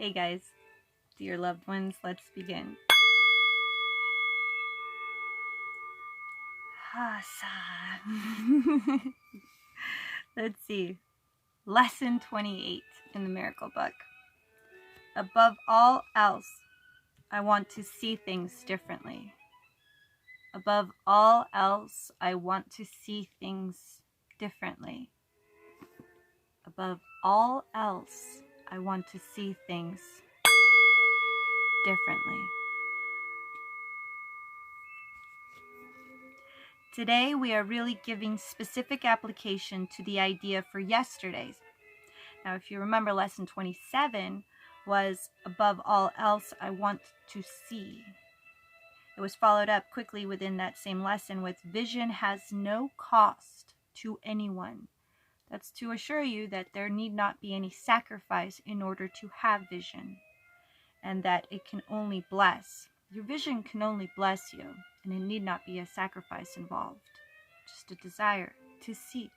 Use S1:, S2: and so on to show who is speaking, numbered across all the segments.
S1: Hey guys, dear loved ones, let's begin. Let's see. Lesson 28 in the Miracle Book. Above all else, I want to see things differently. Above all else, I want to see things differently. Above all else, I want to see things differently. Today, we are really giving specific application to the idea for yesterday's. Now, if you remember, lesson 27 was above all else, I want to see. It was followed up quickly within that same lesson with vision has no cost to anyone. That's to assure you that there need not be any sacrifice in order to have vision, and that it can only bless. Your vision can only bless you, and it need not be a sacrifice involved. Just a desire to see.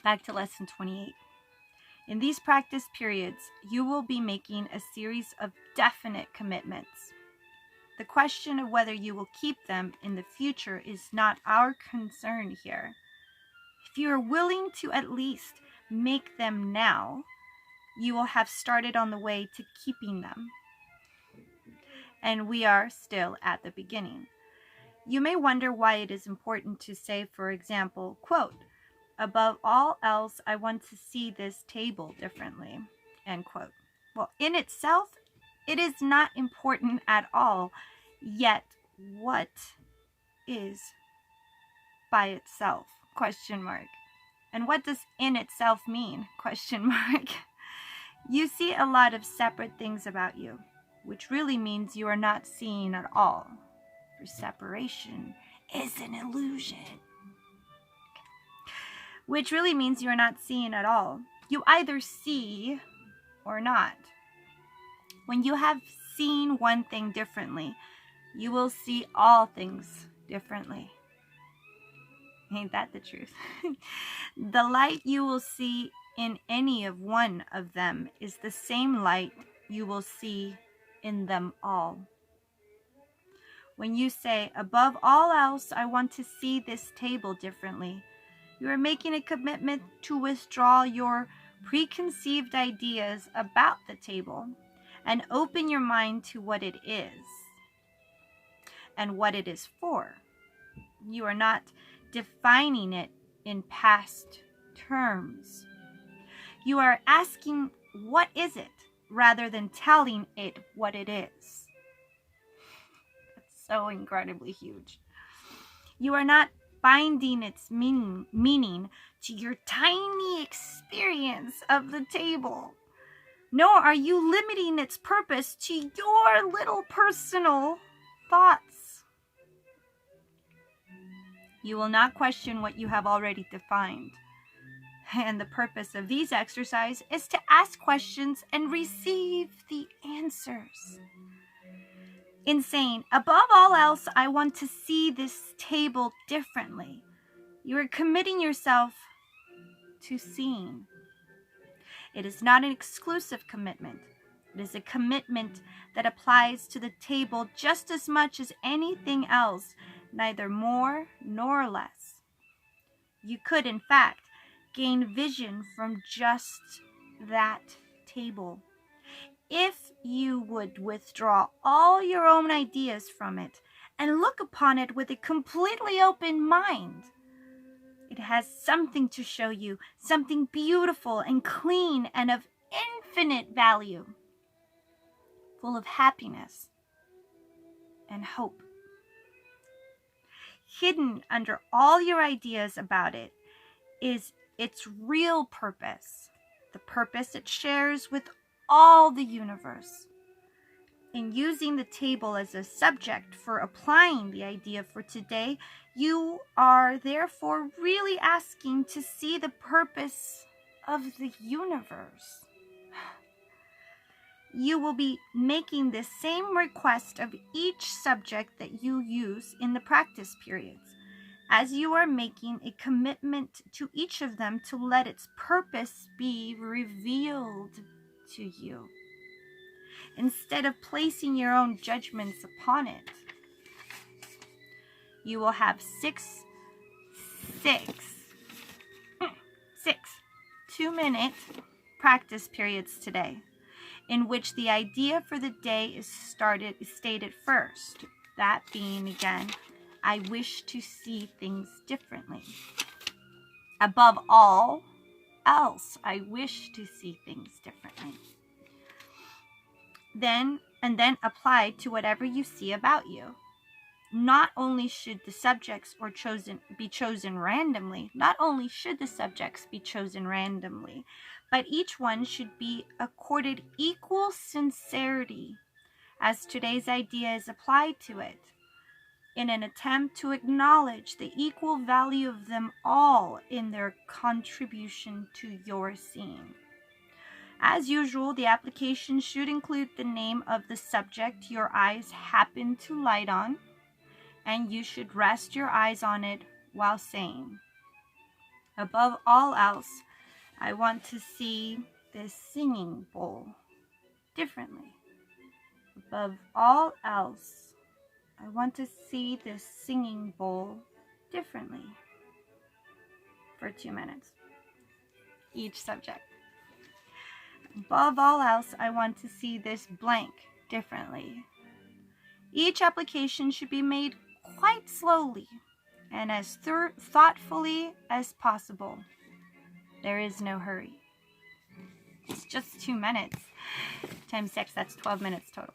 S1: Back to lesson 28. In these practice periods, you will be making a series of definite commitments. The question of whether you will keep them in the future is not our concern here. If you are willing to at least make them now, you will have started on the way to keeping them. And we are still at the beginning. You may wonder why it is important to say, for example, quote, above all else, I want to see this table differently, end quote. Well, in itself, it is not important at all. Yet, what is by itself? Question mark. And what does in itself mean? Question mark. You see a lot of separate things about you, which really means you are not seeing at all. For separation is an illusion. Which really means you are not seeing at all. You either see or not. When you have seen one thing differently, you will see all things differently. Ain't that the truth? The light you will see in any of one of them is the same light you will see in them all. When you say, above all else, I want to see this table differently, you are making a commitment to withdraw your preconceived ideas about the table and open your mind to what it is and what it is for. You are not defining it in past terms. You are asking, what is it, rather than telling it what it is. That's so incredibly huge. You are not binding its meaning to your tiny experience of the table. Nor are you limiting its purpose to your little personal thoughts. You will not question what you have already defined. And the purpose of these exercises is to ask questions and receive the answers. In saying, above all else, I want to see this table differently, you are committing yourself to seeing. It is not an exclusive commitment. It is a commitment that applies to the table just as much as anything else, neither more nor less. You could, in fact, gain vision from just that table if you would withdraw all your own ideas from it and look upon it with a completely open mind. It has something to show you, something beautiful and clean and of infinite value, full of happiness and hope. Hidden under all your ideas about it is its real purpose, the purpose it shares with all the universe. In using the table as a subject for applying the idea for today, you are therefore really asking to see the purpose of the universe. You will be making the same request of each subject that you use in the practice periods, as you are making a commitment to each of them to let its purpose be revealed to you, instead of placing your own judgments upon it. You will have six 2-minute practice periods today, in which the idea for the day is stated first. That being, again, I wish to see things differently. Above all else, I wish to see things differently. Then apply to whatever you see about you. Not only should the subjects be chosen randomly, but each one should be accorded equal sincerity as today's idea is applied to it, in an attempt to acknowledge the equal value of them all in their contribution to your seeing. As usual, the application should include the name of the subject your eyes happen to light on, and you should rest your eyes on it while saying, above all else, I want to see this singing bowl differently. Above all else, I want to see this singing bowl differently. For 2 minutes, each subject. Above all else, I want to see this blank differently. Each application should be made quite slowly and as thoughtfully as possible. There is no hurry. It's just 2 minutes. Times 6, that's 12 minutes total.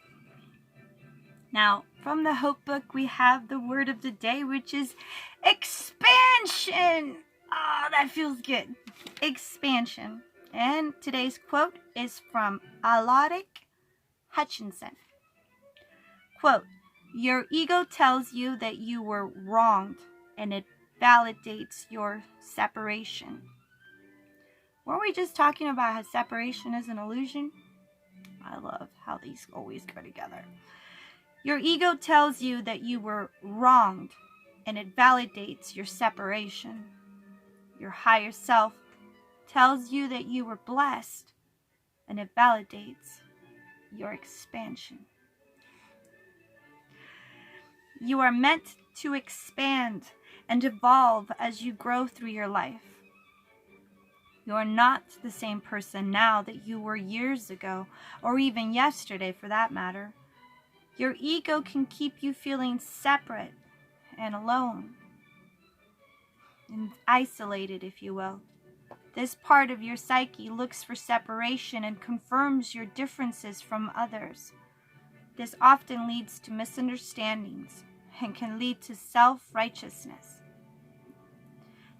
S1: Now, from the Hope Book, we have the word of the day, which is expansion. Oh, that feels good. Expansion. And today's quote is from Alaric Hutchinson. Quote, your ego tells you that you were wronged, and it validates your separation. Weren't we just talking about how separation is an illusion? I love how these always go together. Your ego tells you that you were wronged, and it validates your separation. Your higher self tells you that you were blessed, and it validates your expansion. You are meant to expand and evolve as you grow through your life. You are not the same person now that you were years ago, or even yesterday for that matter. Your ego can keep you feeling separate and alone, and isolated, if you will. This part of your psyche looks for separation and confirms your differences from others. This often leads to misunderstandings and can lead to self-righteousness.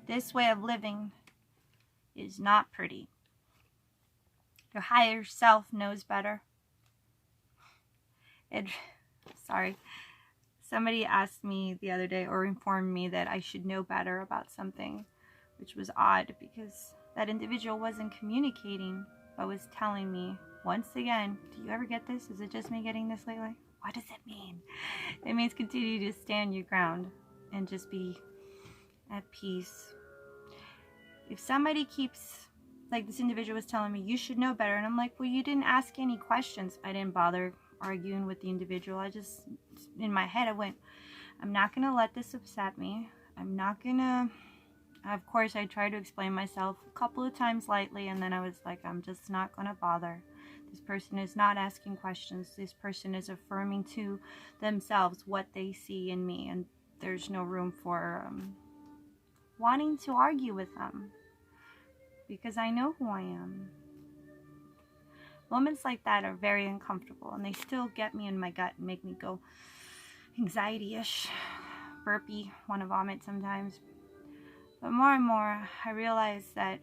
S1: This way of living is not pretty. Your higher self knows better. Somebody asked me the other day, or informed me, that I should know better about something, which was odd because that individual wasn't communicating, but was telling me, once again, do you ever get this? Is it just me getting this lately? What does it mean? It means continue to stand your ground and just be at peace. If somebody keeps, like this individual was telling me, you should know better, and I'm like, well, you didn't ask any questions. I didn't bother arguing with the individual. I just, in my head, I went, I'm not going to let this upset me. I'm not going to, of course, I tried to explain myself a couple of times lightly, and then I was like, I'm just not going to bother. This person is not asking questions. This person is affirming to themselves what they see in me, and there's no room for wanting to argue with them, because I know who I am. Moments like that are very uncomfortable, and they still get me in my gut and make me go anxiety-ish, burpy, want to vomit sometimes. But more and more, I realize that,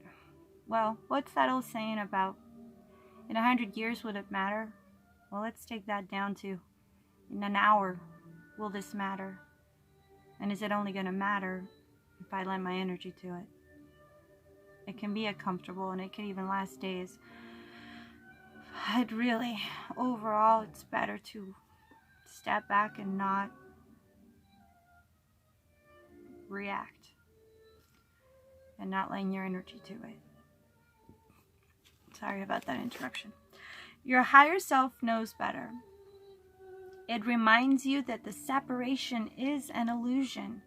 S1: well, what's that old saying about, in 100 years, would it matter? Well, let's take that down to, in an hour, will this matter? And is it only going to matter if I lend my energy to it? It can be uncomfortable, and it can even last days. But really, overall, it's better to step back and not react, and not lend your energy to it. Sorry about that interruption. Your higher self knows better. It reminds you that the separation is an illusion,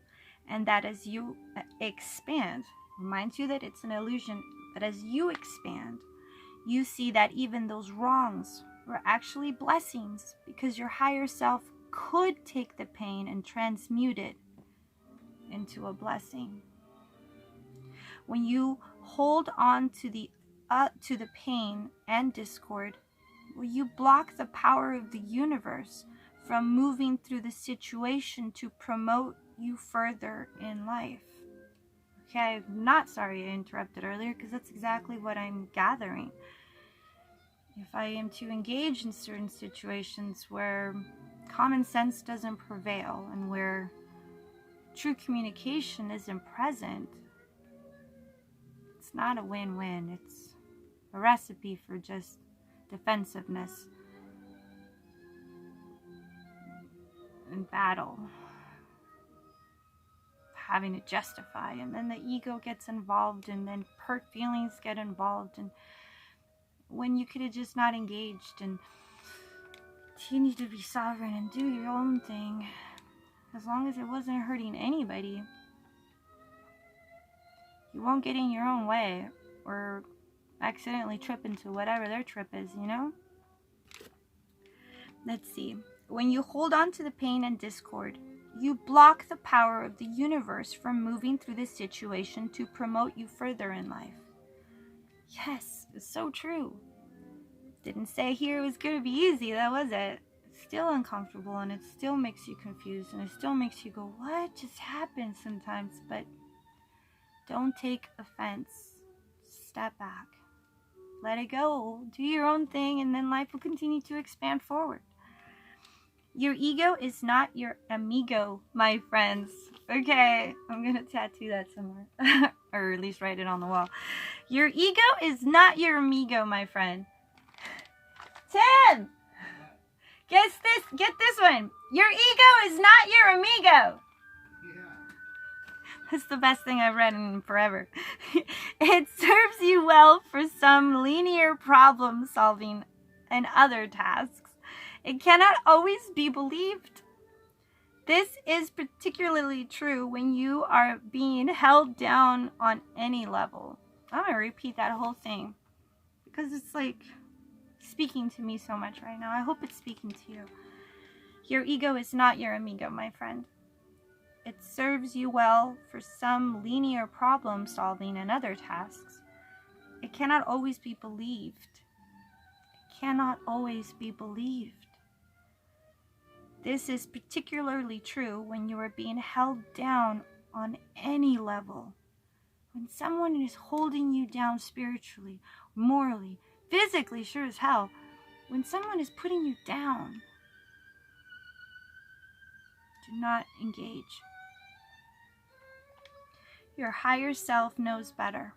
S1: and that as you expand, reminds you that it's an illusion, but as you expand, you see that even those wrongs were actually blessings, because your higher self could take the pain and transmute it into a blessing. When you hold on to the pain and discord, well, you block the power of the universe from moving through the situation to promote you further in life. Okay, I'm not sorry I interrupted earlier, because that's exactly what I'm gathering. If I am to engage in certain situations where common sense doesn't prevail and where true communication isn't present, it's not a win-win. It's a recipe for just defensiveness and battle, having to justify, and then the ego gets involved, and then hurt feelings get involved, and when you could have just not engaged and continue to be sovereign and do your own thing, as long as it wasn't hurting anybody. You won't get in your own way or accidentally trip into whatever their trip is, you know? Let's see. When you hold on to the pain and discord, you block the power of the universe from moving through the situation to promote you further in life. Yes, it's so true. Didn't say here it was going to be easy, that was it. It's still uncomfortable, and it still makes you confused, and it still makes you go, what just happened sometimes? But don't take offense. Step back. Let it go. Do your own thing, and then life will continue to expand forward. Your ego is not your amigo, my friends. Okay, I'm going to tattoo that somewhere. Or at least write it on the wall. Your ego is not your amigo, my friend. Tim! Get this one. Your ego is not your amigo. That's the best thing I've read in forever. It serves you well for some linear problem solving and other tasks. It cannot always be believed. This is particularly true when you are being held down on any level. I'm going to repeat that whole thing because it's like speaking to me so much right now. I hope it's speaking to you. Your ego is not your amigo, my friend. It serves you well for some linear problem solving and other tasks. It cannot always be believed. It cannot always be believed. This is particularly true when you are being held down on any level. When someone is holding you down spiritually, morally, physically, sure as hell. When someone is putting you down, do not engage. Your higher self knows better.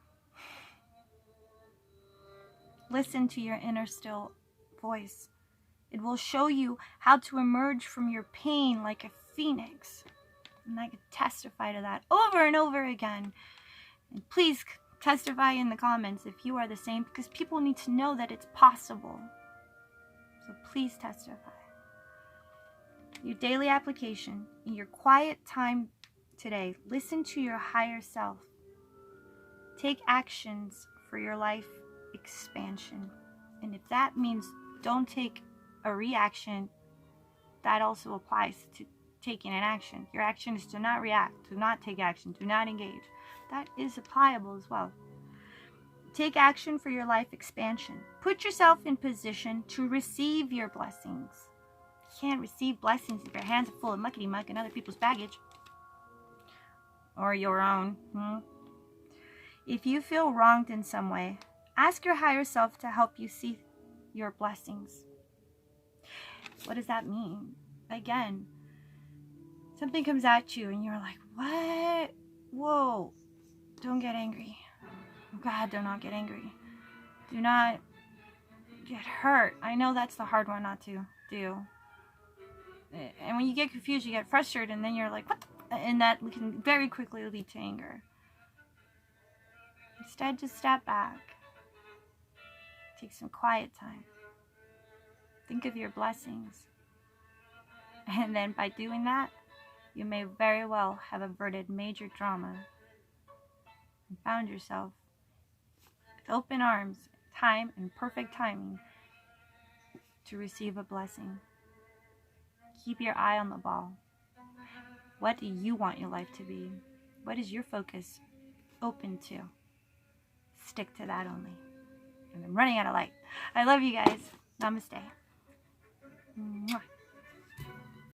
S1: Listen to your inner still voice. It will show you how to emerge from your pain like a phoenix. And I could testify to that over and over again. And please testify in the comments if you are the same, because people need to know that it's possible. So please testify. Your daily application, in your quiet time today, listen to your higher self. Take actions for your life expansion. And if that means don't take a reaction, that also applies to taking an action. Your action is to not react, to not take action, to not engage. That is applicable as well. Take action for your life expansion. Put yourself in position to receive your blessings. You can't receive blessings if your hands are full of muckety-muck and other people's baggage. Or your own. If you feel wronged in some way, ask your higher self to help you see your blessings. What does that mean? Again, something comes at you and you're like, what? Whoa. Don't get angry. Oh God, do not get angry. Do not get hurt. I know that's the hard one not to do. And when you get confused, you get frustrated, and then you're like, what the? And that can very quickly lead to anger. Instead, just step back. Take some quiet time. Think of your blessings. And then by doing that, you may very well have averted major drama and found yourself with open arms, time and perfect timing to receive a blessing. Keep your eye on the ball. What do you want your life to be? What is your focus open to? Stick to that only. And I'm running out of light. I love you guys. Namaste. Mwah.